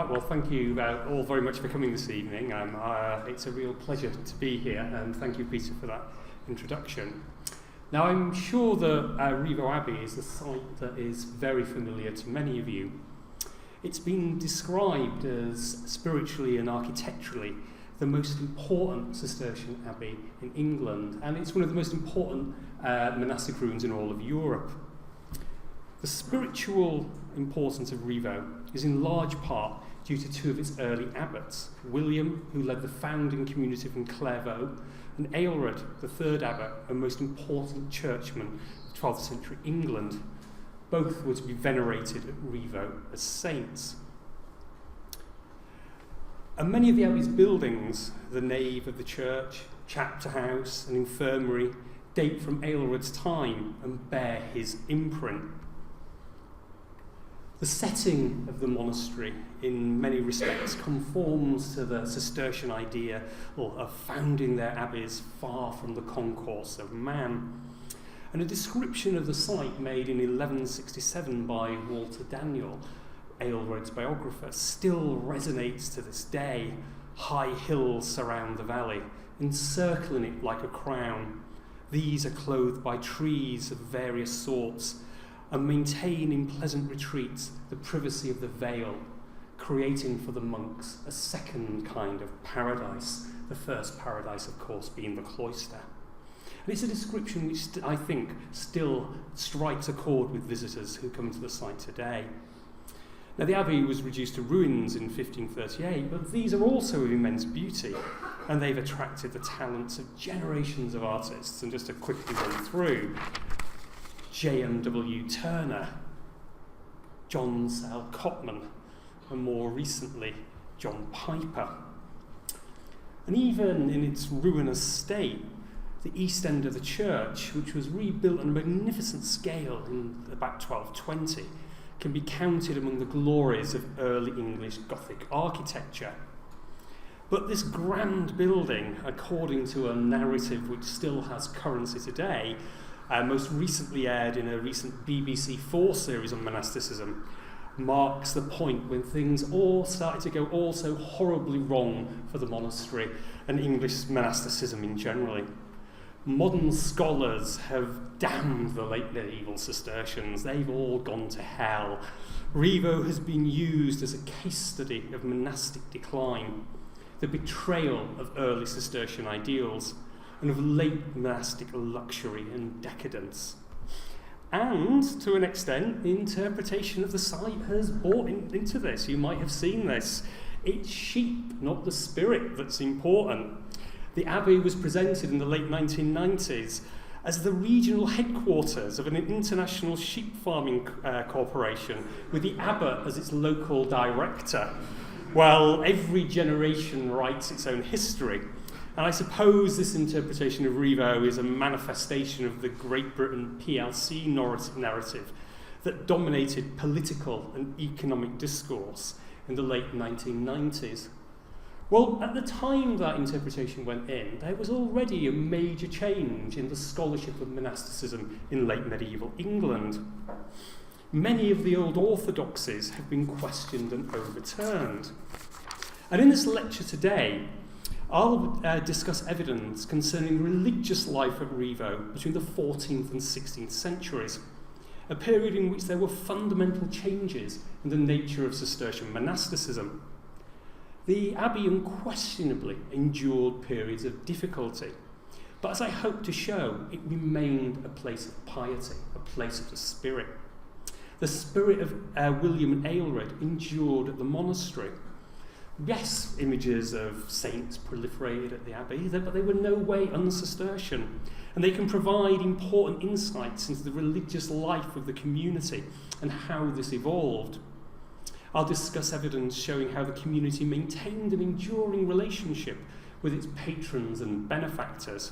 Well, thank you all very much for coming this evening. It's a real pleasure to be here, and thank you, Peter, for that introduction. Now, I'm sure that Rievaulx Abbey is a site that is very familiar to many of you. It's been described as spiritually and architecturally the most important Cistercian abbey in England, and it's one of the most important monastic ruins in all of Europe. The spiritual importance of Rievaulx is in large part due to two of its early abbots, William, who led the founding community from Clairvaux, and Aelred, the third abbot and most important churchman of 12th century England. Both were to be venerated at Rievaulx as saints. And many of the abbey's buildings, the nave of the church, chapter house and infirmary, date from Aelred's time and bear his imprint. The setting of the monastery in many respects conforms to the Cistercian idea of founding their abbeys far from the concourse of man. And a description of the site made in 1167 by Walter Daniel, Aelred's biographer, still resonates to this day. High hills surround the valley, encircling it like a crown. These are clothed by trees of various sorts, and maintain in pleasant retreats the privacy of the vale, creating for the monks a second kind of paradise, the first paradise, of course, being the cloister. And it's a description which I think still strikes a chord with visitors who come to the site today. Now, the abbey was reduced to ruins in 1538, but these are also of immense beauty, and they've attracted the talents of generations of artists. And just to quickly run through, J.M.W. Turner, John Sal Cotman, and more recently, John Piper. And even in its ruinous state, the east end of the church, which was rebuilt on a magnificent scale in about 1220, can be counted among the glories of early English Gothic architecture. But this grand building, according to a narrative which still has currency today, most recently aired in a recent BBC 4 series on monasticism, marks the point when things all started to go all so horribly wrong for the monastery and English monasticism in general. Modern scholars have damned the late medieval Cistercians. They've all gone to hell. Rievaulx has been used as a case study of monastic decline, the betrayal of early Cistercian ideals, and of late monastic luxury and decadence. And, to an extent, the interpretation of the site has bought into this. You might have seen this. It's sheep, not the spirit, that's important. The abbey was presented in the late 1990s as the regional headquarters of an international sheep farming corporation, with the abbot as its local director. Well, every generation writes its own history. And I suppose this interpretation of Rievaulx is a manifestation of the Great Britain PLC narrative that dominated political and economic discourse in the late 1990s. Well, at the time that interpretation went in, there was already a major change in the scholarship of monasticism in late medieval England. Many of the old orthodoxies have been questioned and overturned. And in this lecture today, I'll discuss evidence concerning the religious life at Rievaulx between the 14th and 16th centuries, a period in which there were fundamental changes in the nature of Cistercian monasticism. The abbey unquestionably endured periods of difficulty, but as I hope to show, it remained a place of piety, a place of the spirit. The spirit of William and Aelred endured at the monastery. Yes, images of saints proliferated at the abbey, but they were no way un-Cistercian, and they can provide important insights into the religious life of the community and how this evolved. I'll discuss evidence showing how the community maintained an enduring relationship with its patrons and benefactors.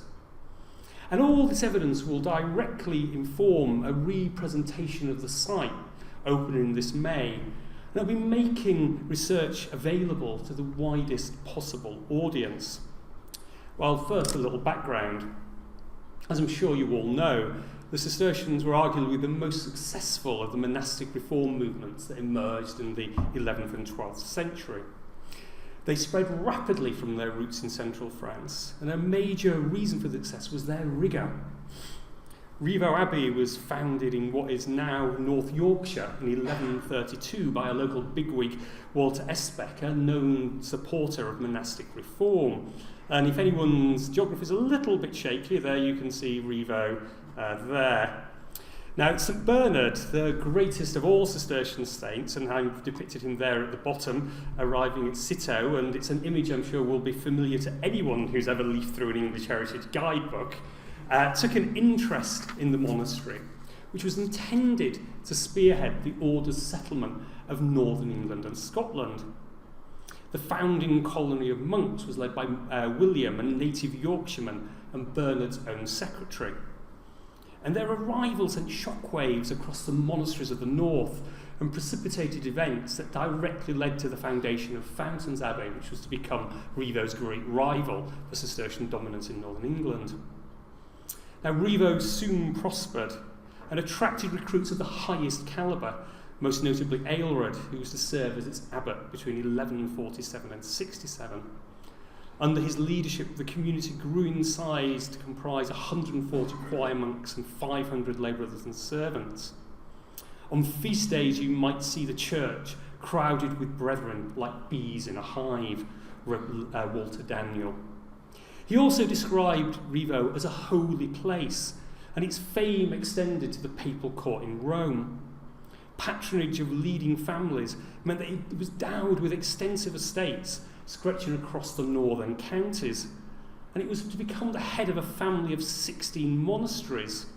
And all this evidence will directly inform a re-presentation of the site, opening this May. And I'll be making research available to the widest possible audience. Well, first, a little background. As I'm sure you all know, the Cistercians were arguably the most successful of the monastic reform movements that emerged in the 11th and 12th century. They spread rapidly from their roots in central France, and a major reason for the success was their rigour. Rievaulx Abbey was founded in what is now North Yorkshire in 1132 by a local bigwig, Walter Esbeck, a known supporter of monastic reform. And if anyone's geography is a little bit shaky, there you can see Rievaulx there. Now, St Bernard, the greatest of all Cistercian saints, and I've depicted him there at the bottom, arriving at Citeaux, and it's an image I'm sure will be familiar to anyone who's ever leafed through an English heritage guidebook, took an interest in the monastery, which was intended to spearhead the order's settlement of northern England and Scotland. The founding colony of monks was led by William, a native Yorkshireman and Bernard's own secretary. And their arrival sent shockwaves across the monasteries of the north and precipitated events that directly led to the foundation of Fountains Abbey, which was to become Rievaulx's great rival for Cistercian dominance in northern England. Now, Rievaulx soon prospered and attracted recruits of the highest calibre, most notably Aelred, who was to serve as its abbot between 1147 and 67. Under his leadership, the community grew in size to comprise 140 choir monks and 500 lay brothers and servants. On feast days, you might see the church crowded with brethren like bees in a hive, wrote Walter Daniel. He also described Rievaulx as a holy place, and its fame extended to the papal court in Rome. Patronage of leading families meant that it was endowed with extensive estates stretching across the northern counties, and it was to become the head of a family of 16 monasteries.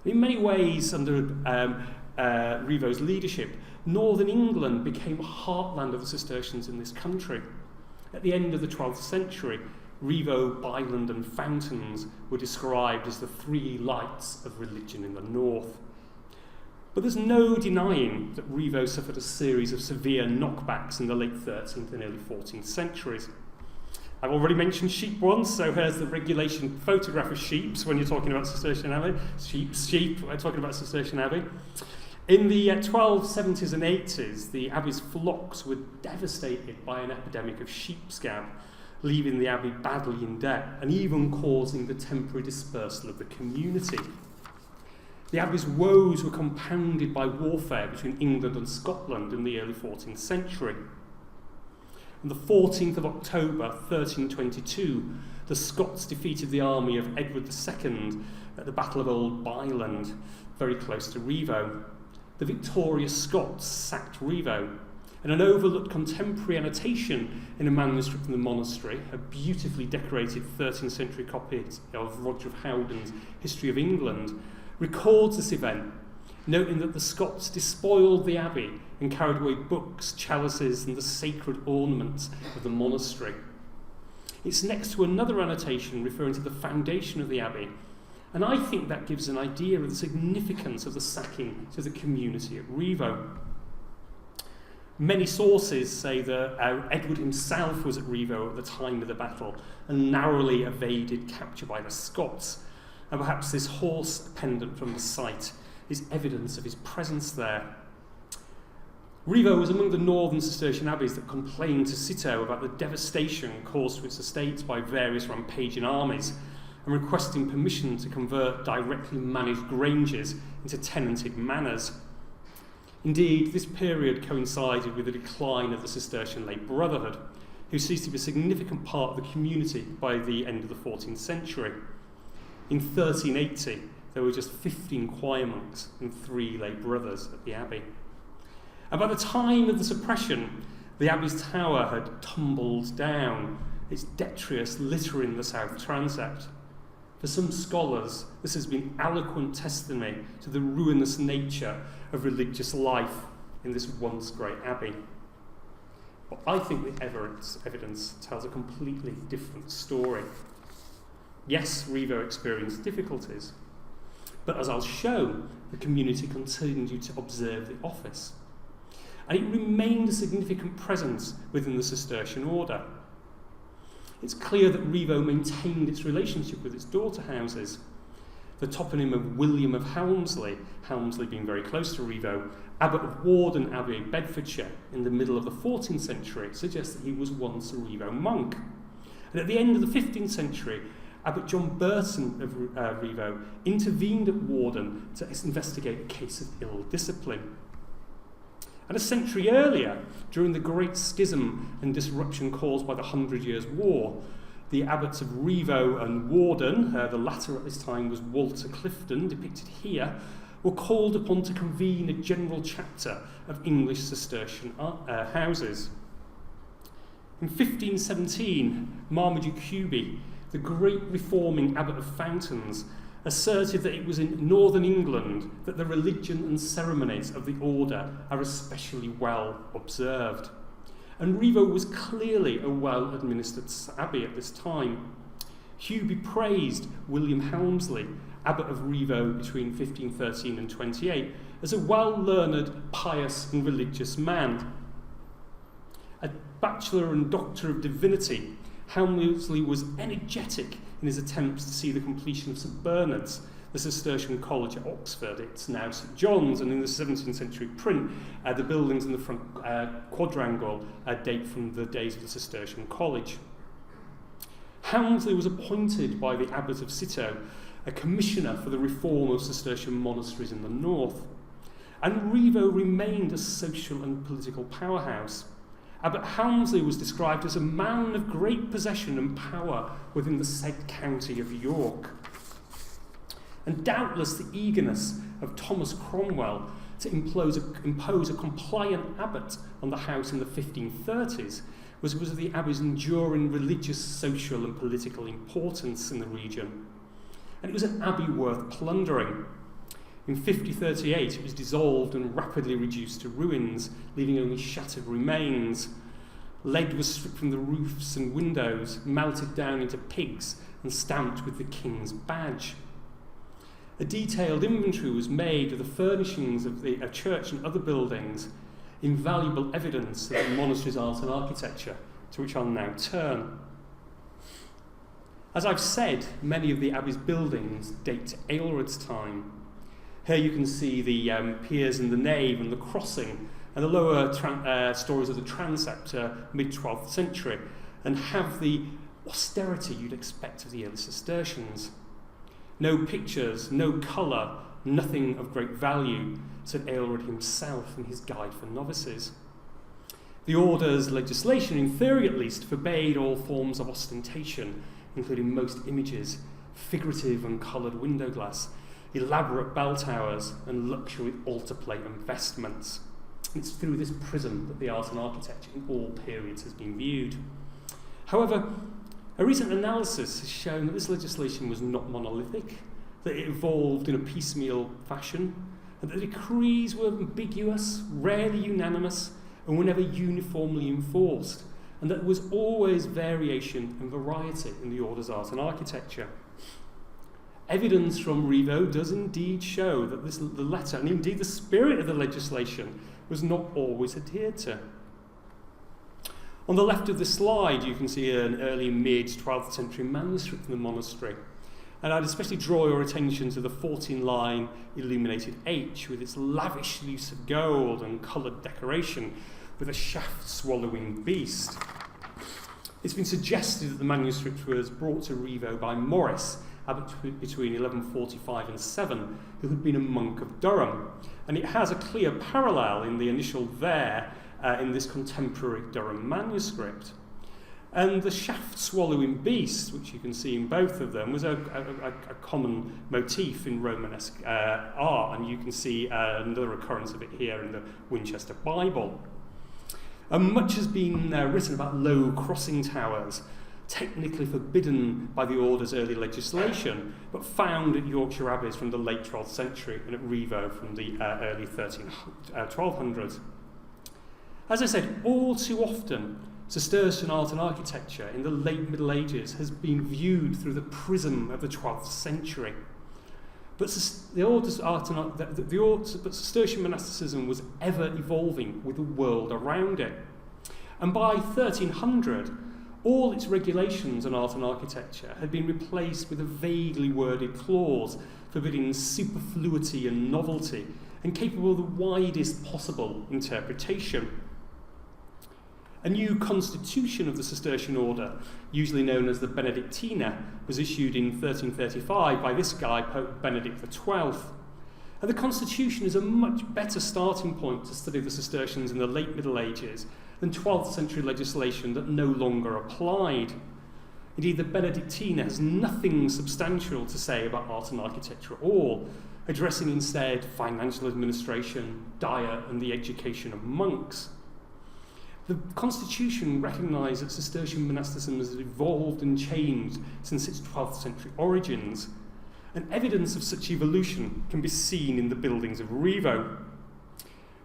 In many ways, under Rievaulx's leadership, northern England became a heartland of the Cistercians in this country. At the end of the 12th century, Rievaulx, Byland and Fountains were described as the three lights of religion in the north. But there's no denying that Rievaulx suffered a series of severe knockbacks in the late 13th and early 14th centuries. I've already mentioned sheep once, so here's the regulation photograph of sheep when you're talking about Cistercian Abbey. Sheep, we're talking about Cistercian Abbey. In the 1270s and 80s, the abbey's flocks were devastated by an epidemic of sheep scab, leaving the abbey badly in debt and even causing the temporary dispersal of the community. The abbey's woes were compounded by warfare between England and Scotland in the early 14th century. On the 14th of October 1322, the Scots defeated the army of Edward II at the Battle of Old Byland, very close to Rievaulx. The victorious Scots sacked Rievaulx, and an overlooked contemporary annotation in a manuscript from the monastery, a beautifully decorated 13th century copy of Roger of Howden's History of England, records this event, noting that the Scots despoiled the abbey and carried away books, chalices, and the sacred ornaments of the monastery. It's next to another annotation referring to the foundation of the abbey, and I think that gives an idea of the significance of the sacking to the community at Rievaulx. Many sources say that Edward himself was at Rievaulx at the time of the battle and narrowly evaded capture by the Scots, and perhaps this horse pendant from the site is evidence of his presence there. Rievaulx was among the northern Cistercian abbeys that complained to Citeaux about the devastation caused to its estates by various rampaging armies, and requesting permission to convert directly managed granges into tenanted manors. Indeed, this period coincided with the decline of the Cistercian lay brotherhood, who ceased to be a significant part of the community by the end of the 14th century. In 1380, there were just 15 choir monks and 3 lay brothers at the abbey. And by the time of the suppression, the abbey's tower had tumbled down, its detritus littering the south transept. For some scholars, this has been eloquent testimony to the ruinous nature of religious life in this once great abbey. But I think the evidence tells a completely different story. Yes, Rievaulx experienced difficulties, but as I'll show, the community continued to observe the office, and it remained a significant presence within the Cistercian order. It's clear that Rievaulx maintained its relationship with its daughter houses. The toponym of William of Helmsley, Helmsley being very close to Rievaulx, abbot of Warden Abbey, Bedfordshire, in the middle of the 14th century, suggests that he was once a Rievaulx monk. And at the end of the 15th century, Abbot John Burton of Rievaulx intervened at Warden to investigate a case of ill discipline. And a century earlier, during the Great Schism and disruption caused by the 100 Years' War, the abbots of Rievaulx and Warden, the latter at this time was Walter Clifton, depicted here, were called upon to convene a general chapter of English Cistercian houses. In 1517, Marmaduke Hubie, the great reforming abbot of Fountains, asserted that it was in northern England that the religion and ceremonies of the order are especially well observed. And Rievaulx was clearly a well-administered abbey at this time. Hubie praised William Helmsley, abbot of Rievaulx between 1513 and 28, as a well-learned, pious and religious man. A bachelor and doctor of divinity, Helmsley was energetic in his attempts to see the completion of St Bernard's, the Cistercian College at Oxford. It's now St John's, and in the 17th century print, the buildings in the front quadrangle date from the days of the Cistercian College. Helmsley was appointed by the abbot of Citeaux a commissioner for the reform of Cistercian monasteries in the north. And Rievaulx remained a social and political powerhouse. Abbot Helmsley was described as a man of great possession and power within the said county of York. And doubtless the eagerness of Thomas Cromwell to impose a compliant abbot on the house in the 1530s was because of the abbey's enduring religious, social and political importance in the region. And it was an abbey worth plundering. In 5038 it was dissolved and rapidly reduced to ruins, leaving only shattered remains. Lead was stripped from the roofs and windows, melted down into pigs and stamped with the king's badge. A detailed inventory was made of the furnishings of the church and other buildings, invaluable evidence of the monastery's art and architecture, to which I'll now turn. As I've said, many of the abbey's buildings date to Aelred's time. Here you can see the piers in the nave and the crossing, and the lower stories of the transept, mid-12th century, and have the austerity you'd expect of the early Cistercians. No pictures, no colour, nothing of great value, said Aelred himself in his Guide for Novices. The order's legislation, in theory at least, forbade all forms of ostentation, including most images, figurative and coloured window glass, elaborate bell towers, and luxury altar plate and vestments. And it's through this prism that the art and architecture in all periods has been viewed. However, a recent analysis has shown that this legislation was not monolithic, that it evolved in a piecemeal fashion, and that the decrees were ambiguous, rarely unanimous, and were never uniformly enforced, and that there was always variation and variety in the order's art and architecture. Evidence from Rievaulx does indeed show that the letter, and indeed the spirit of the legislation, was not always adhered to. On the left of the slide, you can see an early mid-12th century manuscript from the monastery. And I'd especially draw your attention to the 14-line illuminated H with its lavish use of gold and coloured decoration with a shaft-swallowing beast. It's been suggested that the manuscript was brought to Rievaulx by Maurice, abbot between 1145 and 7, who had been a monk of Durham. And it has a clear parallel in the initial there in this contemporary Durham manuscript. And the shaft-swallowing beast, which you can see in both of them, was a common motif in Romanesque art, and you can see another occurrence of it here in the Winchester Bible. Much has been written about low crossing towers, technically forbidden by the order's early legislation, but found at Yorkshire Abbeys from the late 12th century and at Rievaulx from the early 1200s. As I said, all too often, Cistercian art and architecture in the late Middle Ages has been viewed through the prism of the 12th century. But Cistercian monasticism was ever evolving with the world around it. And by 1300, All its regulations on art and architecture had been replaced with a vaguely worded clause forbidding superfluity and novelty and capable of the widest possible interpretation. A new constitution of the Cistercian order, usually known as the Benedictina, was issued in 1335 by this guy, Pope Benedict XII. And the constitution is a much better starting point to study the Cistercians in the late Middle Ages than 12th century legislation that no longer applied. Indeed, the Benedictina has nothing substantial to say about art and architecture at all, addressing instead financial administration, diet, and the education of monks. The constitution recognised that Cistercian monasticism has evolved and changed since its 12th century origins, and evidence of such evolution can be seen in the buildings of Rievaulx.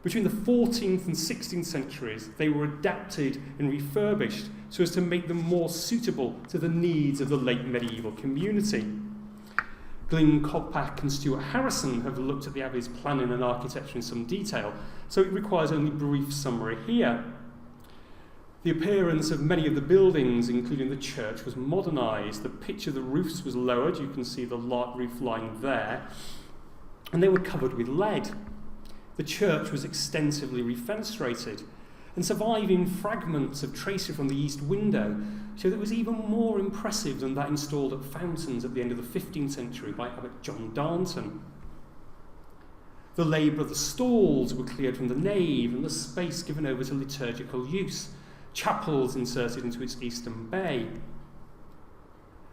Between the 14th and 16th centuries, they were adapted and refurbished so as to make them more suitable to the needs of the late medieval community. Glyn Codpack and Stuart Harrison have looked at the Abbey's planning and architecture in some detail, so it requires only brief summary here. The appearance of many of the buildings, including the church, was modernised. The pitch of the roofs was lowered, you can see the roof line there, and they were covered with lead. The church was extensively refenestrated, and surviving fragments of tracery from the east window show that it was even more impressive than that installed at Fountains at the end of the 15th century by Abbot John Darnton. The labour of the stalls were cleared from the nave and the space given over to liturgical use, chapels inserted into its eastern bay.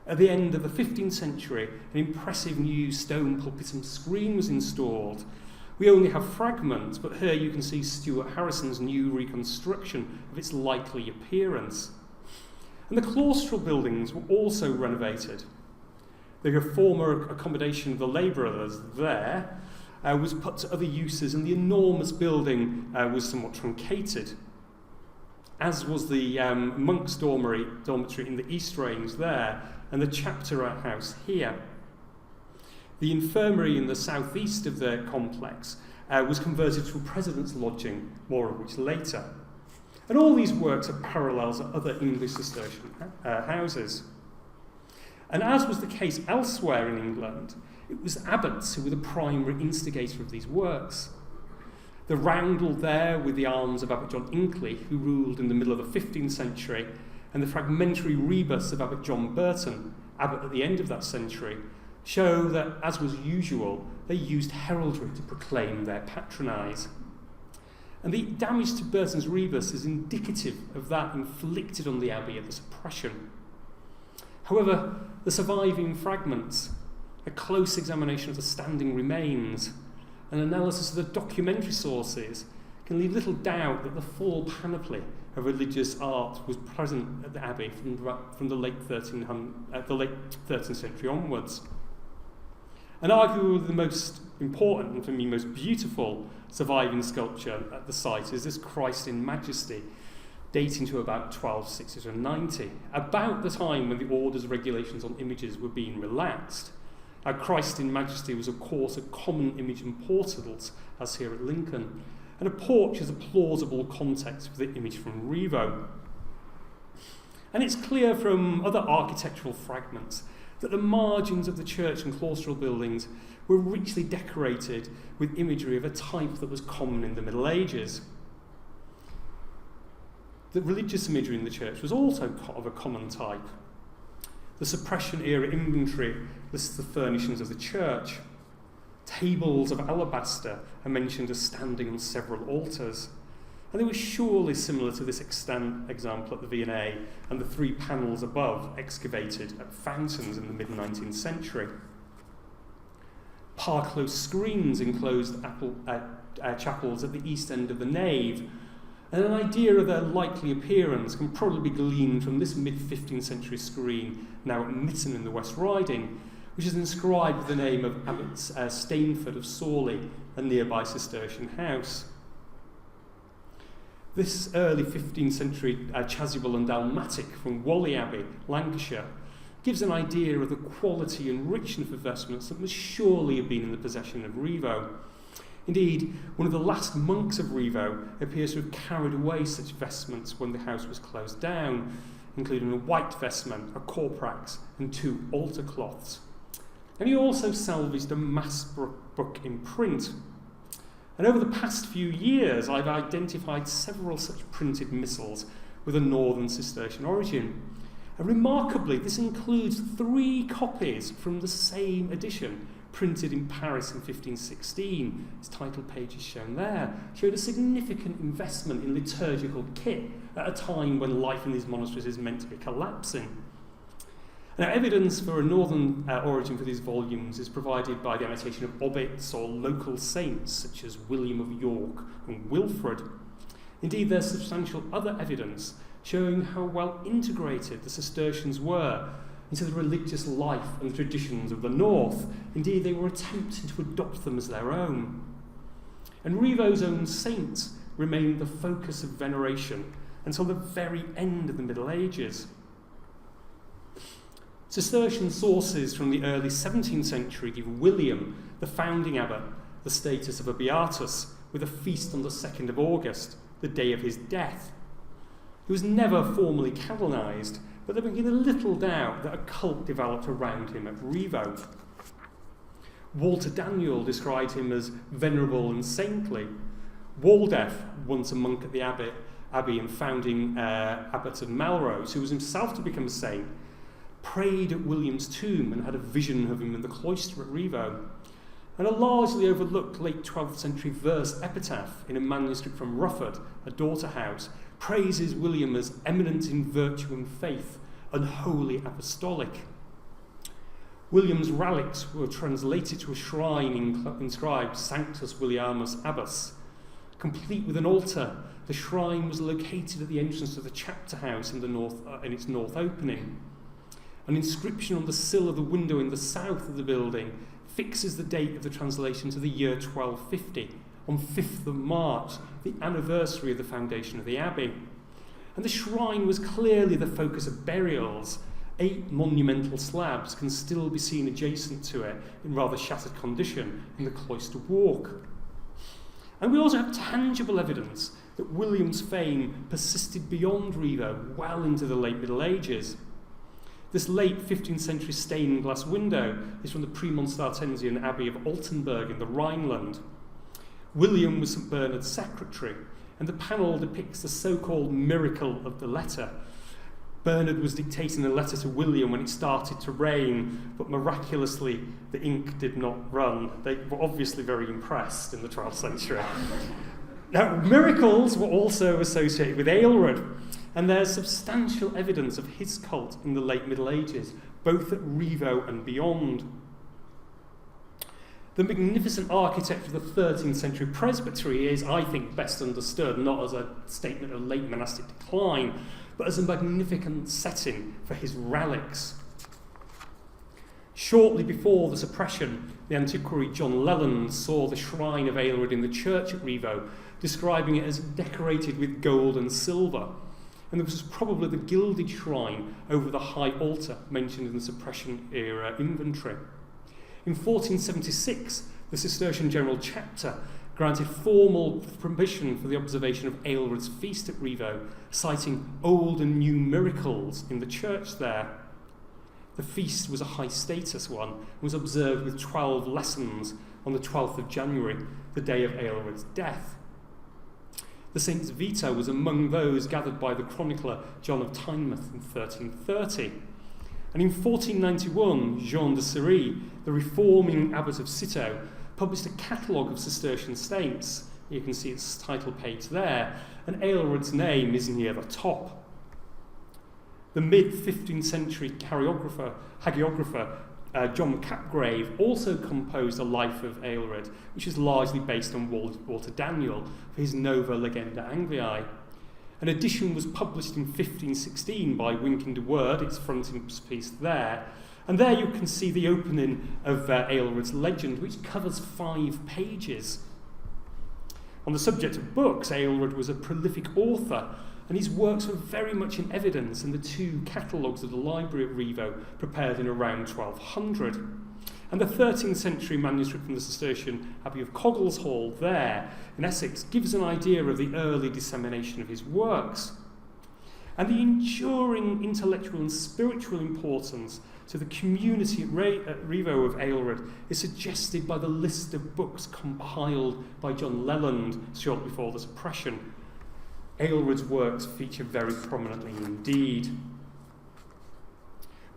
At the end of the 15th century, an impressive new stone pulpit and screen was installed. We only have fragments, but here you can see Stuart Harrison's new reconstruction of its likely appearance. And the claustral buildings were also renovated. The former accommodation of the labourers there was put to other uses, and the enormous building was somewhat truncated, as was the monks' dormitory in the East Range there, and the chapter house here. The infirmary in the southeast of the complex was converted to a president's lodging, more of which later. And all these works are parallels at other English Cistercian houses. And as was the case elsewhere in England, it was abbots who were the primary instigator of these works. The roundel there with the arms of Abbot John Inkley, who ruled in the middle of the 15th century, and the fragmentary rebus of Abbot John Burton, abbot at the end of that century, show that, as was usual, they used heraldry to proclaim their patronise. And the damage to Burton's rebus is indicative of that inflicted on the abbey at the suppression. However, the surviving fragments, a close examination of the standing remains, an analysis of the documentary sources can leave little doubt that the full panoply of religious art was present at the abbey from the late 13th century onwards. And arguably the most important, and for me most beautiful, surviving sculpture at the site is this Christ in Majesty, dating to about 1260 to 90, about the time when the order's regulations on images were being relaxed. Christ in Majesty was, of course, a common image in portals, as here at Lincoln, and a porch is a plausible context for the image from Rievaulx. And it's clear from other architectural fragments that the margins of the church and claustral buildings were richly decorated with imagery of a type that was common in the Middle Ages. The religious imagery in the church was also of a common type. The suppression era inventory lists the furnishings of the church. Tables of alabaster are mentioned as standing on several altars. And they were surely similar to this example at the V&A and the three panels above excavated at Fountains in the mid-19th century. Parclose screens enclosed chapels at the east end of the nave, and an idea of their likely appearance can probably be gleaned from this mid-15th century screen now at Mitton in the West Riding, which is inscribed with the name of Abbot Stainford of Sawley, a nearby Cistercian house. This early 15th century chasuble and dalmatic from Rievaulx Abbey, Lancashire, gives an idea of the quality and richness of vestments that must surely have been in the possession of Rievaulx. Indeed, one of the last monks of Rievaulx appears to have carried away such vestments when the house was closed down, including a white vestment, a corprax, and 2 altar cloths. And he also salvaged a mass book in print. And over the past few years, I've identified several such printed missals with a Northern Cistercian origin. And remarkably, this includes 3 copies from the same edition, printed in Paris in 1516. Its title page is shown there, showed a significant investment in liturgical kit at a time when life in these monasteries is meant to be collapsing. Now, evidence for a northern origin for these volumes is provided by the annotation of obits or local saints such as William of York and Wilfrid. Indeed, there's substantial other evidence showing how well integrated the Cistercians were into the religious life and traditions of the north. Indeed, they were attempting to adopt them as their own. And Rievaulx's own saints remained the focus of veneration until the very end of the Middle Ages. Cistercian sources from the early 17th century give William, the founding abbot, the status of a beatus, with a feast on the 2nd of August, the day of his death. He was never formally canonised, but there began little doubt that a cult developed around him at Rievaulx. Walter Daniel described him as venerable and saintly. Waldeck, once a monk at the abbey and founding abbot of Melrose, who was himself to become a saint, prayed at William's tomb and had a vision of him in the cloister at Rievaulx. And a largely overlooked late 12th century verse epitaph in a manuscript from Rufford, a daughter house, praises William as eminent in virtue and faith and wholly apostolic. William's relics were translated to a shrine inscribed Sanctus Williamus Abbas. Complete with an altar, the shrine was located at the entrance to the chapter house in its north opening. An inscription on the sill of the window in the south of the building fixes the date of the translation to the year 1250, on 5th of March, the anniversary of the foundation of the abbey. And the shrine was clearly the focus of burials. 8 monumental slabs can still be seen adjacent to it in rather shattered condition in the cloister walk. And we also have tangible evidence that William's fame persisted beyond Rievaulx well into the late Middle Ages. This late 15th century stained glass window is from the Premonstratensian Abbey of Altenburg in the Rhineland. William was St Bernard's secretary, and the panel depicts the so-called miracle of the letter. Bernard was dictating a letter to William when it started to rain, but miraculously the ink did not run. They were obviously very impressed in the 12th century. Now, miracles were also associated with Aelred, and there's substantial evidence of his cult in the late Middle Ages, both at Rievaulx and beyond. The magnificent architecture of the 13th century presbytery is, I think, best understood not as a statement of late monastic decline, but as a magnificent setting for his relics. Shortly before the suppression, the antiquary John Leland saw the shrine of Aelred in the church at Rievaulx, describing it as decorated with gold and silver. And this was probably the gilded shrine over the high altar mentioned in the suppression era inventory. In 1476, the Cistercian General Chapter granted formal permission for the observation of Aelred's feast at Rievaulx, citing old and new miracles in the church there. The feast was a high-status one and was observed with 12 lessons on the 12th of January, the day of Aelred's death. The Saint's Vita was among those gathered by the chronicler John of Tynemouth in 1330. And in 1491, Jean de Syrie, the reforming abbot of Citeaux, published a catalogue of Cistercian saints. You can see its title page there, and Aelred's name is near the top. The mid-15th century hagiographer John Capgrave also composed a life of Aelred, which is largely based on Walter Daniel for his Nova Legenda Angliae. An edition was published in 1516 by Wynkyn de Worde, its frontispiece there, and there you can see the opening of Aelred's legend, which covers 5 pages. On the subject of books, Aelred was a prolific author, and his works were very much in evidence in the 2 catalogues of the library at Rievaulx, prepared in around 1200. And the 13th century manuscript from the Cistercian Abbey of Coggeshall there in Essex gives an idea of the early dissemination of his works. and the enduring intellectual and spiritual importance to the community at Rievaulx of Aelred is suggested by the list of books compiled by John Leland shortly before the suppression. Aelred's works feature very prominently indeed.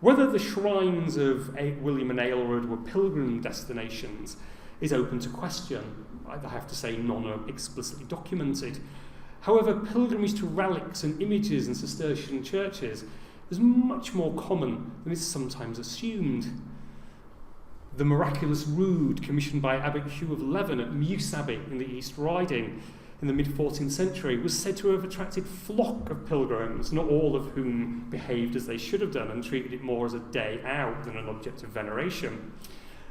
Whether the shrines of William and Aelred were pilgrim destinations is open to question. I have to say none are explicitly documented. However, pilgrimage to relics and images in Cistercian churches is much more common than is sometimes assumed. The miraculous rood commissioned by Abbot Hugh of Leven at Rievaulx Abbey in the East Riding in the mid-14th century was said to have attracted flock of pilgrims, not all of whom behaved as they should have done and treated it more as a day out than an object of veneration.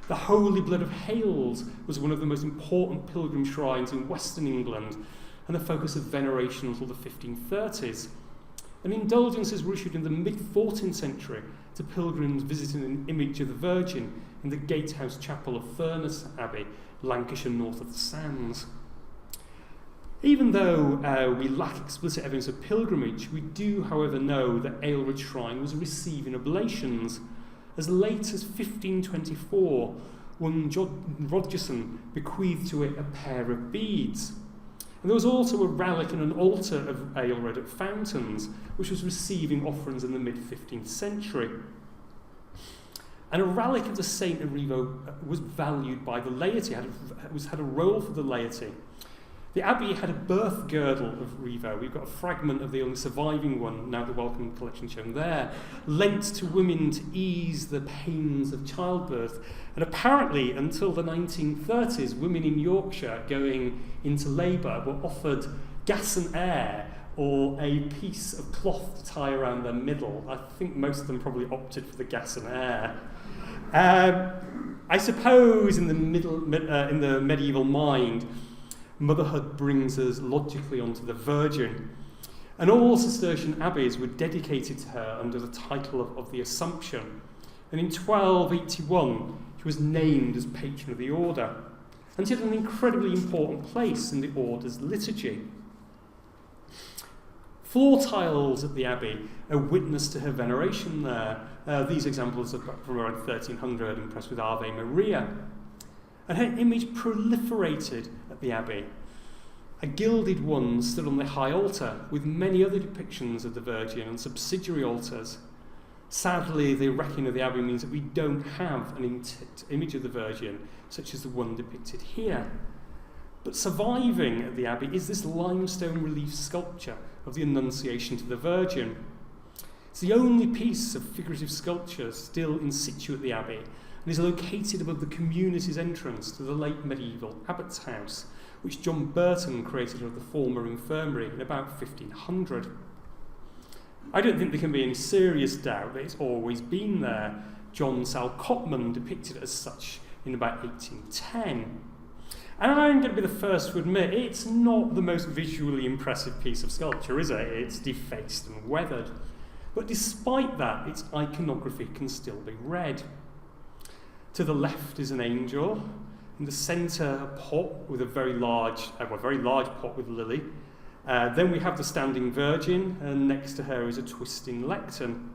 The Holy Blood of Hales was one of the most important pilgrim shrines in Western England and the focus of veneration until the 1530s. And indulgences were issued in the mid-14th century to pilgrims visiting an image of the Virgin in the Gatehouse Chapel of Furness Abbey, Lancashire, north of the Sands. Even though we lack explicit evidence of pilgrimage, we do, however, know that Aelred Shrine was receiving oblations. As late as 1524, one Rogerson bequeathed to it a pair of beads. And there was also a relic and an altar of Aelred at Fountains, which was receiving offerings in the mid-15th century. And a relic of the saint of Rievaulx was valued by the laity, had a role for the laity. The abbey had a birth girdle of Rievaulx. We've got a fragment of the only surviving one, now the Wellcome collection shown there, lent to women to ease the pains of childbirth. And apparently, until the 1930s, women in Yorkshire going into labour were offered gas and air or a piece of cloth to tie around their middle. I think most of them probably opted for the gas and air. I suppose in the medieval mind, motherhood brings us logically onto the Virgin. And all Cistercian abbeys were dedicated to her under the title of the Assumption. And in 1281, she was named as patron of the order. And she had an incredibly important place in the order's liturgy. Floor tiles at the abbey are witness to her veneration there. These examples are from around 1300, impressed with Ave Maria. And her image proliferated at the abbey. A gilded one stood on the high altar, with many other depictions of the Virgin and subsidiary altars. Sadly, the wrecking of the abbey means that we don't have an intact image of the Virgin, such as the one depicted here. But surviving at the abbey is this limestone relief sculpture of the Annunciation to the Virgin. It's the only piece of figurative sculpture still in situ at the abbey, and is located above the community's entrance to the late medieval Abbot's House, which John Burton created of the former infirmary in about 1500. I don't think there can be any serious doubt that it's always been there. John Sal Cotman depicted it as such in about 1810. And I'm going to be the first to admit it's not the most visually impressive piece of sculpture, is it? It's defaced and weathered. But despite that, its iconography can still be read. To the left is an angel. In the centre, a pot with a very large pot with lily. Then we have the standing Virgin, and next to her is a twisting lectern.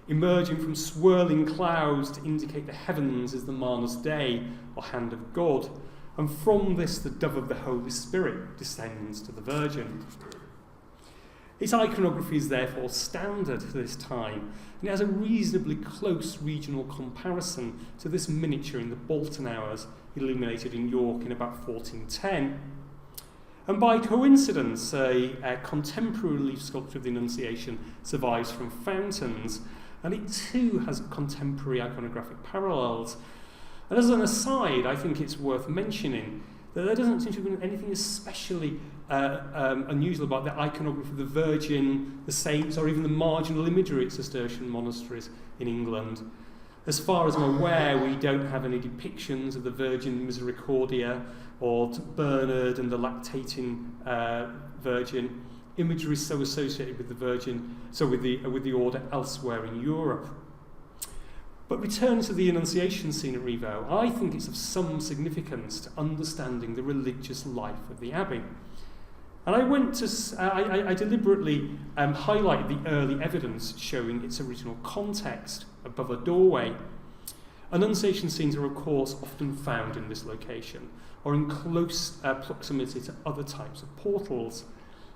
Emerging from swirling clouds to indicate the heavens is the Manus Dei, or Hand of God. And from this, the dove of the Holy Spirit descends to the Virgin. Its iconography is therefore standard for this time, and it has a reasonably close regional comparison to this miniature in the Bolton Hours, illuminated in York in about 1410. And by coincidence, a contemporary relief sculpture of the Annunciation survives from Fountains, and it too has contemporary iconographic parallels. And as an aside, I think it's worth mentioning that there doesn't seem to be anything especially unusual about the iconography of the Virgin, the saints, or even the marginal imagery at Cistercian monasteries in England. As far as I'm aware, we don't have any depictions of the Virgin Misericordia or Bernard and the lactating Virgin. Imagery is so associated with the Virgin, so with the order elsewhere in Europe. But returning to the Annunciation scene at Rievaulx, I think it's of some significance to understanding the religious life of the abbey. And I deliberately highlighted the early evidence showing its original context above a doorway. Annunciation scenes are, of course, often found in this location, or in close proximity to other types of portals.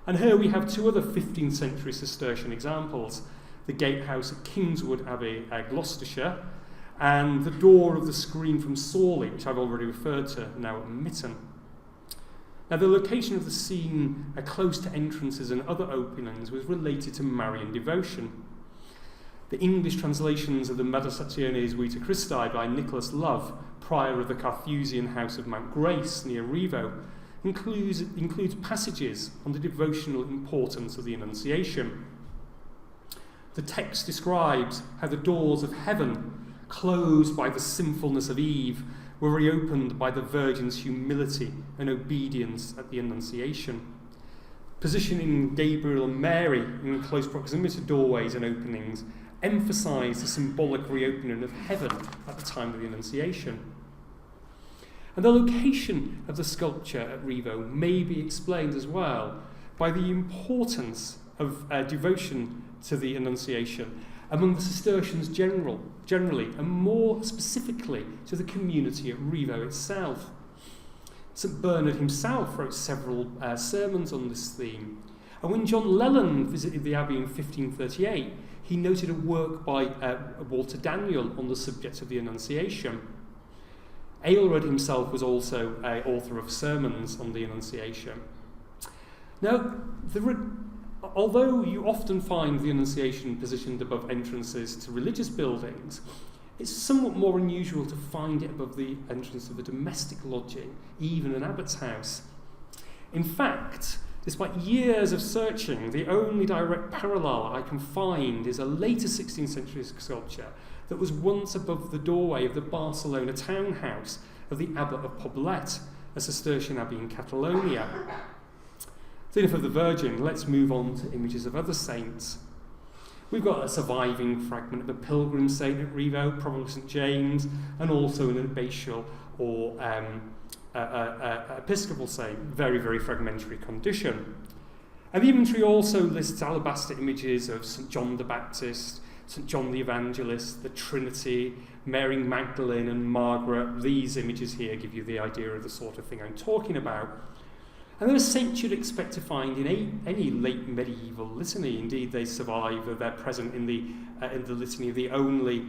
And here we have two other 15th century Cistercian examples, the gatehouse at Kingswood Abbey, Gloucestershire, and the door of the screen from Sawley, which I've already referred to, now at Mitton. Now, the location of the scene close to entrances and other openings was related to Marian devotion. The English translations of the Meditationes Vita Christi by Nicholas Love, prior of the Carthusian house of Mount Grace near Rievaulx, includes passages on the devotional importance of the Annunciation. The text describes how the doors of heaven, closed by the sinfulness of Eve, were reopened by the Virgin's humility and obedience at the Annunciation. Positioning Gabriel and Mary in close proximity to doorways and openings emphasise the symbolic reopening of heaven at the time of the Annunciation. And the location of the sculpture at Rievaulx may be explained as well by the importance of devotion to the Annunciation among the Cistercians generally, and more specifically to the community at Rievaulx itself. St Bernard himself wrote several sermons on this theme, and when John Leland visited the abbey in 1538, he noted a work by Walter Daniel on the subject of the Annunciation. Aylred himself was also an author of sermons on the Annunciation. Now, although you often find the Annunciation positioned above entrances to religious buildings, it's somewhat more unusual to find it above the entrance of a domestic lodging, even an abbot's house. In fact, despite years of searching, the only direct parallel I can find is a later 16th century sculpture that was once above the doorway of the Barcelona townhouse of the Abbot of Poblet, a Cistercian abbey in Catalonia. Enough of the Virgin, let's move on to images of other saints. We've got a surviving fragment of a pilgrim saint at Rievaulx, probably St James, and also an abbatial or episcopal saint, very, very fragmentary condition. And the inventory also lists alabaster images of St John the Baptist, St John the Evangelist, the Trinity, Mary Magdalene and Margaret. These images here give you the idea of the sort of thing I'm talking about. And they're a saint you'd expect to find in any late medieval litany. Indeed, they survive, they're present in the litany, the only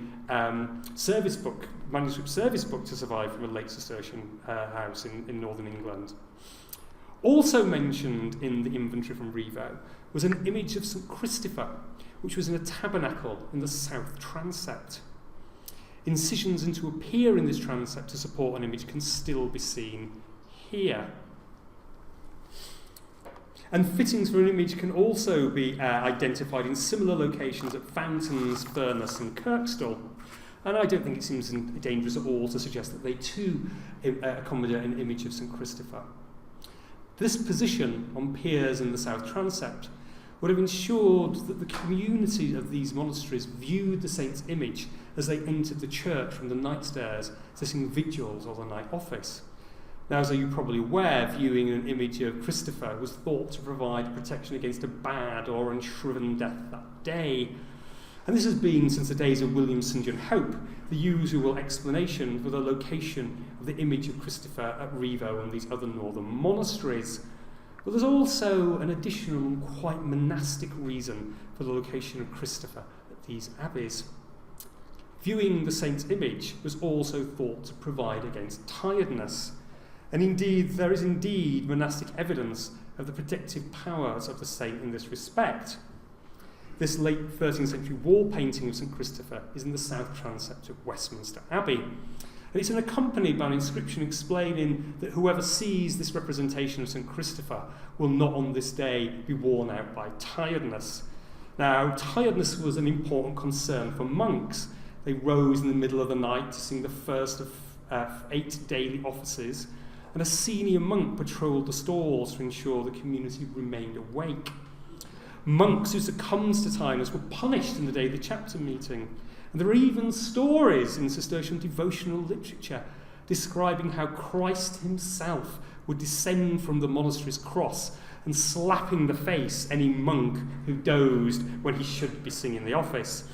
manuscript service book to survive from a late Cistercian house in northern England. Also mentioned in the inventory from Rievaulx was an image of St Christopher, which was in a tabernacle in the south transept. Incisions into a pier in this transept to support an image can still be seen here. And fittings for an image can also be identified in similar locations at Fountains, Furness and Kirkstall. And I don't think it seems dangerous at all to suggest that they too accommodate an image of St Christopher. This position on piers in the south transept would have ensured that the community of these monasteries viewed the saint's image as they entered the church from the night stairs, sitting vigils or the night office. Now, as you're probably aware, viewing an image of Christopher was thought to provide protection against a bad or unshriven death that day. And this has been, since the days of William St John Hope, the usual explanation for the location of the image of Christopher at Rievaulx and these other northern monasteries. But there's also an additional and quite monastic reason for the location of Christopher at these abbeys. Viewing the saint's image was also thought to provide against tiredness. And indeed, there is indeed monastic evidence of the protective powers of the saint in this respect. This late 13th century wall painting of St Christopher is in the south transept of Westminster Abbey. And it's accompanied by an inscription explaining that whoever sees this representation of St Christopher will not on this day be worn out by tiredness. Now, tiredness was an important concern for monks. They rose in the middle of the night to sing the first of 8 daily offices, and a senior monk patrolled the stalls to ensure the community remained awake. Monks who succumbed to tiredness were punished in the daily chapter meeting. And there are even stories in Cistercian devotional literature describing how Christ himself would descend from the monastery's cross and slapping the face any monk who dozed when he should be singing the office.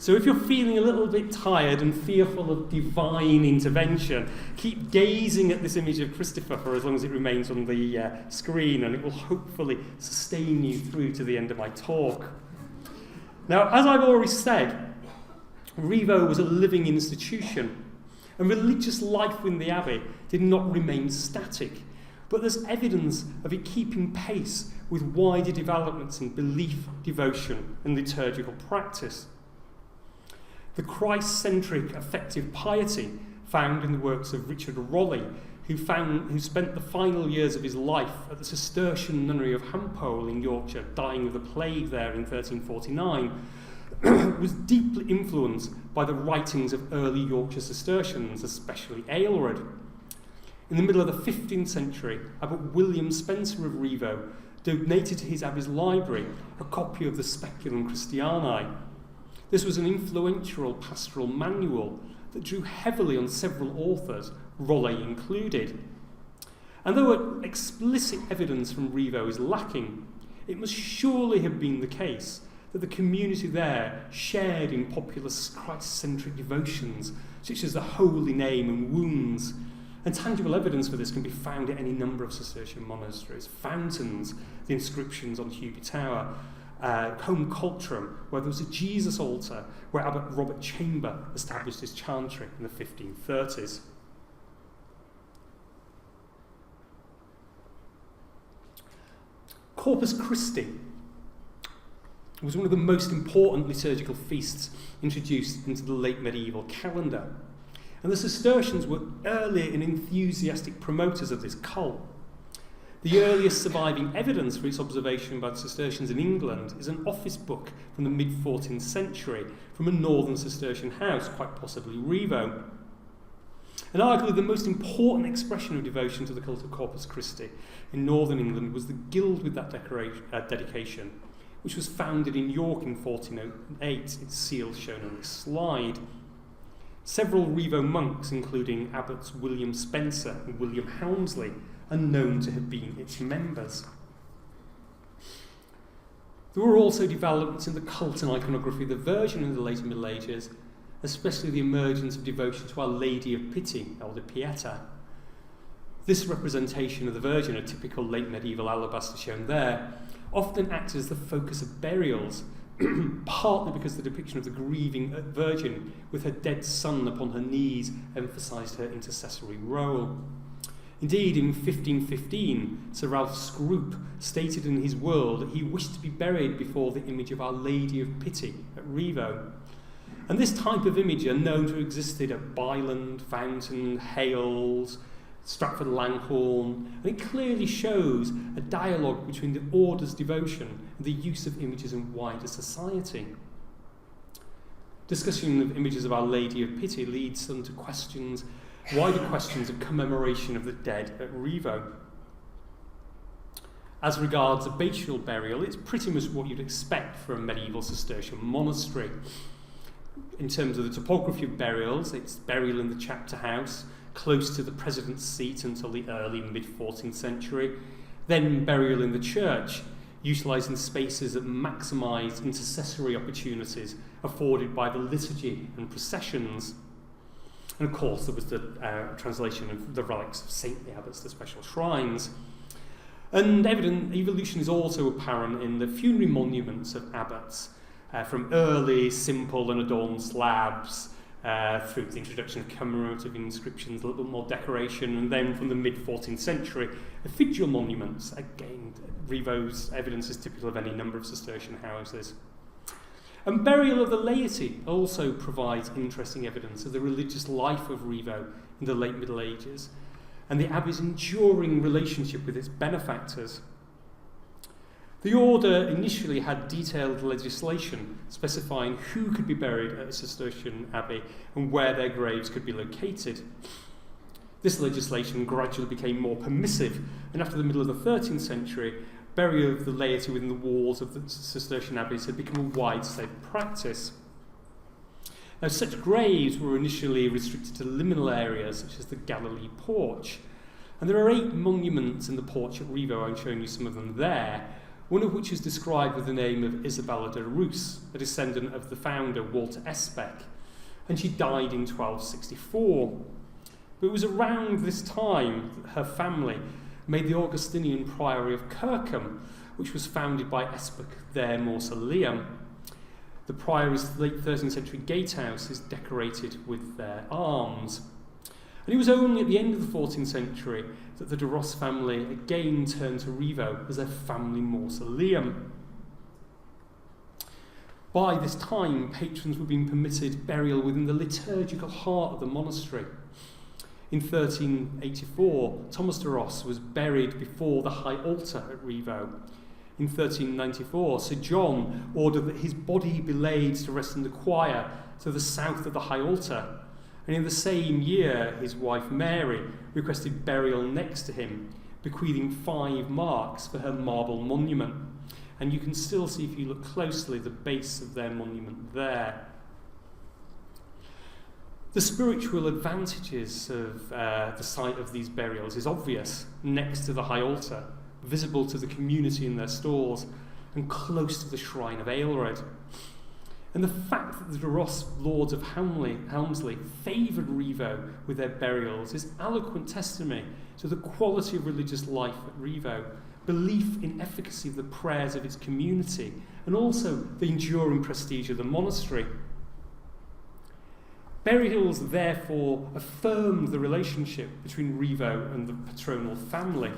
So if you're feeling a little bit tired and fearful of divine intervention, keep gazing at this image of Christopher for as long as it remains on the screen, and it will hopefully sustain you through to the end of my talk. Now, as I've already said, Rievaulx was a living institution, and religious life in the abbey did not remain static, but there's evidence of it keeping pace with wider developments in belief, devotion, and liturgical practice. The Christ-centric affective piety found in the works of Richard Raleigh, who spent the final years of his life at the Cistercian nunnery of Hampole in Yorkshire, dying of the plague there in 1349, was deeply influenced by the writings of early Yorkshire Cistercians, especially Aelred. In the middle of the 15th century, Abbot William Spencer of Rievaulx donated to his abbey's library a copy of the Speculum Christianae. This was an influential pastoral manual that drew heavily on several authors, Raleigh included. And though explicit evidence from Rievaulx is lacking, it must surely have been the case that the community there shared in popular Christ-centric devotions, such as the Holy Name and wounds. And tangible evidence for this can be found at any number of Cistercian monasteries. Fountains, the inscriptions on Hubie Tower, Home Cultrum, where there was a Jesus altar, where Abbot Robert Chamber established his chantry in the 1530s. Corpus Christi was one of the most important liturgical feasts introduced into the late medieval calendar, and the Cistercians were early and enthusiastic promoters of this cult. The earliest surviving evidence for its observation by the Cistercians in England is an office book from the mid-14th century from a northern Cistercian house, quite possibly Rievaulx. And arguably the most important expression of devotion to the cult of Corpus Christi in northern England was the guild with that dedication, which was founded in York in 1408, its seal shown on this slide. Several Rievaulx monks, including Abbots William Spencer and William Helmsley, are known to have been its members. There were also developments in the cult and iconography of the Virgin in the later Middle Ages, especially the emergence of devotion to Our Lady of Pity, or the Piety. This representation of the Virgin, a typical late medieval alabaster shown there, often acts as the focus of burials, partly because the depiction of the grieving Virgin with her dead son upon her knees emphasised her intercessory role. Indeed, in 1515, Sir Ralph Scrope stated in his will that he wished to be buried before the image of Our Lady of Pity at Rievaulx. And this type of image are known to have existed at Byland, Fountain, Hales, Stratford Langhorne, and it clearly shows a dialogue between the order's devotion and the use of images in wider society. Discussion of images of Our Lady of Pity leads on to wider questions of commemoration of the dead at Rievaulx. As regards abbatial burial, it's pretty much what you'd expect for a medieval Cistercian monastery. In terms of the topography of burials, it's burial in the chapter house, close to the president's seat until the early mid-14th century, then burial in the church, utilising spaces that maximise intercessory opportunities afforded by the liturgy and processions. And of course, there was the translation of the relics of saintly abbots to special shrines. And evident evolution is also apparent in the funerary monuments of abbots, from early, simple and adorned slabs, through the introduction of commemorative inscriptions, a little more decoration, and then from the mid-14th century, effigial monuments. Again, Rievaulx's evidence is typical of any number of Cistercian houses. And burial of the laity also provides interesting evidence of the religious life of Rievaulx in the late Middle Ages, and the abbey's enduring relationship with its benefactors. The order initially had detailed legislation specifying who could be buried at a Cistercian abbey and where their graves could be located. This legislation gradually became more permissive, and after the middle of the 13th century, burial of the laity within the walls of the Cistercian abbeys had become a widespread practice. Now, such graves were initially restricted to liminal areas such as the Galilee porch, And there are 8 monuments in the porch at Rievaulx. I'm showing you some of them there, one of which is described with the name of Isabella de Roos, a descendant of the founder Walter Esbeck, and she died in 1264. But it was around this time that her family made the Augustinian Priory of Kirkham, which was founded by Esbeck, their mausoleum. The priory's late 13th century gatehouse is decorated with their arms. And it was only at the end of the 14th century that the de Ros family again turned to Rievaulx as their family mausoleum. By this time, patrons were being permitted burial within the liturgical heart of the monastery. In 1384, Thomas de Ros was buried before the high altar at Rievaulx. In 1394, Sir John ordered that his body be laid to rest in the choir to the south of the high altar. And in the same year, his wife Mary requested burial next to him, bequeathing 5 marks for her marble monument. And you can still see, if you look closely, the base of their monument there. The spiritual advantages of the site of these burials is obvious, next to the high altar, visible to the community in their stalls, and close to the shrine of Aelred. And the fact that the de Ros lords of Helmsley favoured Rievaulx with their burials is eloquent testimony to the quality of religious life at Rievaulx, belief in efficacy of the prayers of its community, and also the enduring prestige of the monastery. Burials therefore affirmed the relationship between Rievaulx and the patronal family,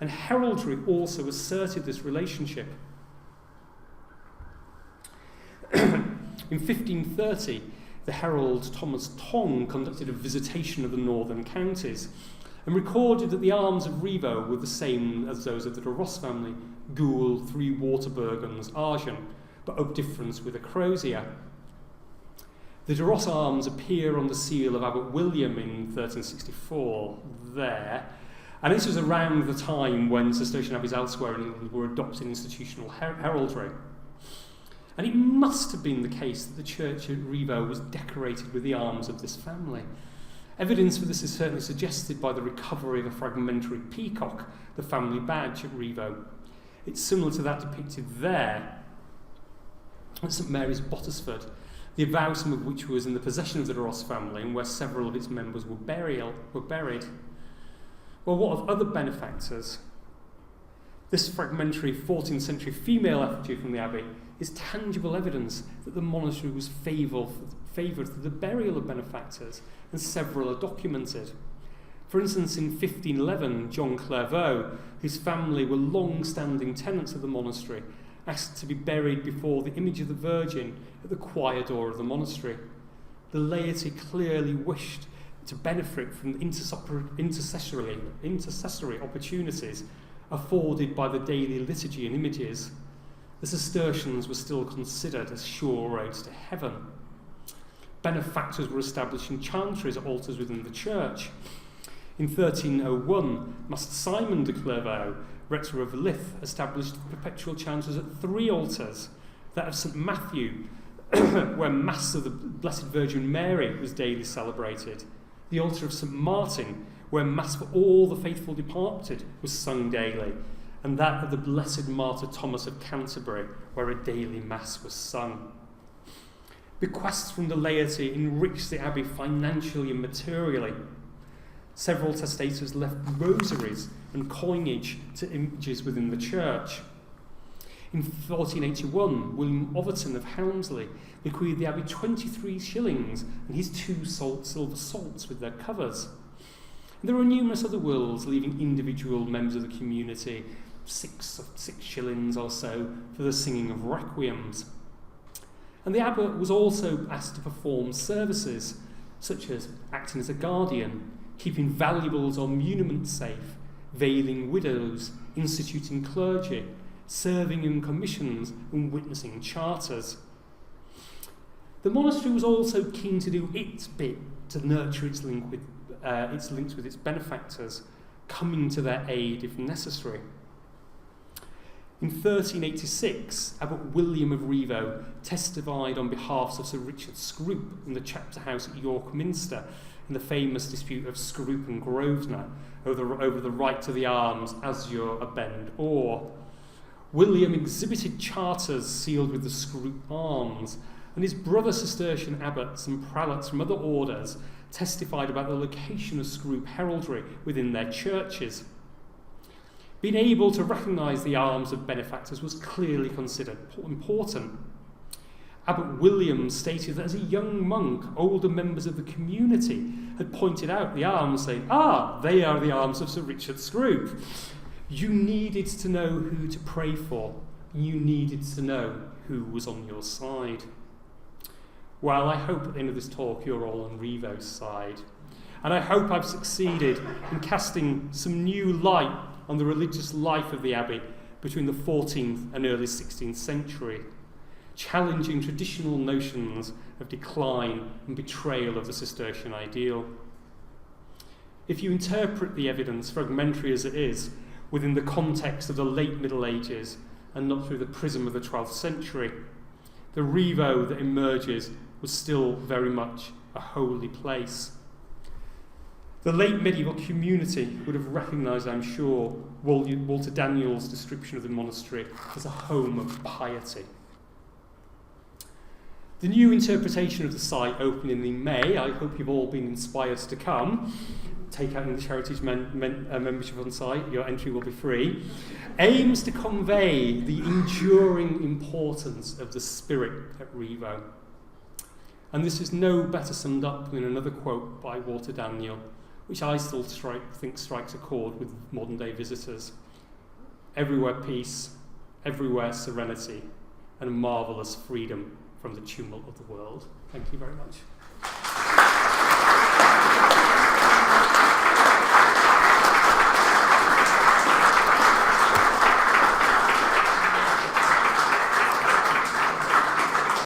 and heraldry also asserted this relationship. In 1530, the herald Thomas Tong conducted a visitation of the northern counties and recorded that the arms of Rievaulx were the same as those of the de Ros family, Gules, 3 Waterbergens, Argent, but of difference with a crozier. The de Ros arms appear on the seal of Abbot William in 1364 there, and this was around the time when Cistercian abbeys elsewhere in England were adopting institutional heraldry. And it must have been the case that the church at Rievaulx was decorated with the arms of this family. Evidence for this is certainly suggested by the recovery of a fragmentary peacock, the family badge at Rievaulx. It's similar to that depicted there at St Mary's, Bottisford, the avowsum of which was in the possession of the de Ros family and where several of its members were buried. Well, what of other benefactors? This fragmentary 14th century female effigy from the abbey is tangible evidence that the monastery was favoured for the burial of benefactors, and several are documented. For instance, in 1511, John Clairvaux, whose family were long-standing tenants of the monastery, asked to be buried before the image of the Virgin at the choir door of the monastery. The laity clearly wished to benefit from the intercessory opportunities afforded by the daily liturgy and images. The Cistercians were still considered as sure roads to heaven. Benefactors were establishing chantries at altars within the church. In 1301, Master Simon de Clairvaux, rector of Lyth, established perpetual chantries at 3 altars, that of St Matthew, where Mass of the Blessed Virgin Mary was daily celebrated, the altar of St Martin, where Mass for all the faithful departed was sung daily, and that of the Blessed Martyr Thomas of Canterbury, where a daily Mass was sung. Bequests from the laity enriched the abbey financially and materially. Several testators left rosaries and coinage to images within the church. In 1481, William Overton of Helmsley bequeathed the abbey 23 shillings and his 2 silver salts with their covers. And there were numerous other wills leaving individual members of the community 6 shillings or so for the singing of requiems. And the abbot was also asked to perform services such as acting as a guardian, keeping valuables or muniments safe, veiling widows, instituting clergy, serving in commissions and witnessing charters. The monastery was also keen to do its bit to nurture its links with its benefactors, coming to their aid if necessary. In 1386, Abbot William of Rievaulx testified on behalf of Sir Richard Scroop in the chapter house at York Minster in the famous dispute of Scroop and Grosvenor over the right to the arms azure a bend or. William exhibited charters sealed with the Scroop arms, and his brother Cistercian abbots and prelates from other orders testified about the location of Scroop heraldry within their churches. Being able to recognise the arms of benefactors was clearly considered important. Abbot William stated that as a young monk, older members of the community had pointed out the arms, saying, they are the arms of Sir Richard Scroop. You needed to know who to pray for, and you needed to know who was on your side. Well, I hope at the end of this talk you're all on Rievaulx's side. And I hope I've succeeded in casting some new light on the religious life of the Abbey between the 14th and early 16th century, challenging traditional notions of decline and betrayal of the Cistercian ideal. If you interpret the evidence, fragmentary as it is, within the context of the late Middle Ages and not through the prism of the 12th century, the Rievaulx that emerges was still very much a holy place. The late medieval community would have recognised, I'm sure, Walter Daniel's description of the monastery as a home of piety. The new interpretation of the site opening in May, I hope you've all been inspired to come. Take out English Heritage membership on site, your entry will be free, aims to convey the enduring importance of the spirit at Rievaulx. And this is no better summed up than another quote by Walter Daniel, which I still think strikes a chord with modern day visitors. Everywhere peace, everywhere serenity, and marvellous freedom from the tumult of the world. Thank you very much.